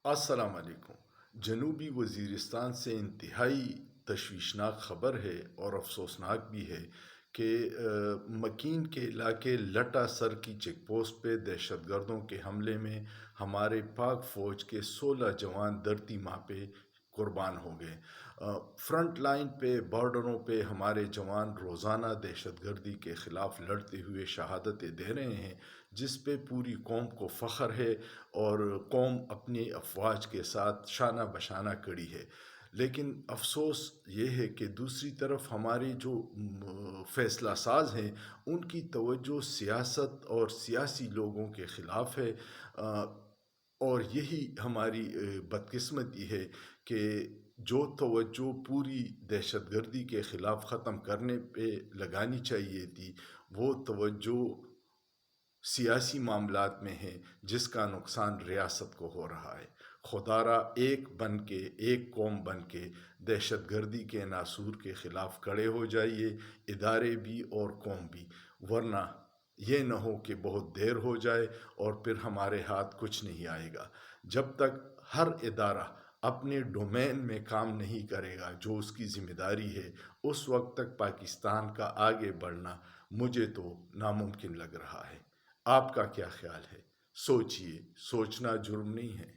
السلام علیکم۔ جنوبی وزیرستان سے انتہائی تشویشناک خبر ہے اور افسوسناک بھی ہے کہ مکین کے علاقے لٹا سر کی چیک پوسٹ پہ دہشت گردوں کے حملے میں ہمارے پاک فوج کے 16 جوان دھرتی ماں پہ قربان ہو گئے۔ فرنٹ لائن پہ بارڈروں پہ ہمارے جوان روزانہ دہشت گردی کے خلاف لڑتے ہوئے شہادتیں دے رہے ہیں، جس پہ پوری قوم کو فخر ہے اور قوم اپنی افواج کے ساتھ شانہ بشانہ کڑی ہے۔ لیکن افسوس یہ ہے کہ دوسری طرف ہمارے جو فیصلہ ساز ہیں ان کی توجہ سیاست اور سیاسی لوگوں کے خلاف ہے، اور یہی ہماری بدقسمتی ہے کہ جو توجہ پوری دہشت گردی کے خلاف ختم کرنے پہ لگانی چاہیے تھی، وہ توجہ سیاسی معاملات میں ہے، جس کا نقصان ریاست کو ہو رہا ہے۔ خدارا ایک بن کے، ایک قوم بن کے دہشت گردی کے ناسور کے خلاف کھڑے ہو جائیے، ادارے بھی اور قوم بھی، ورنہ یہ نہ ہو کہ بہت دیر ہو جائے اور پھر ہمارے ہاتھ کچھ نہیں آئے گا۔ جب تک ہر ادارہ اپنے ڈومین میں کام نہیں کرے گا جو اس کی ذمہ داری ہے، اس وقت تک پاکستان کا آگے بڑھنا مجھے تو ناممکن لگ رہا ہے۔ آپ کا کیا خیال ہے؟ سوچئے، سوچنا جرم نہیں ہے۔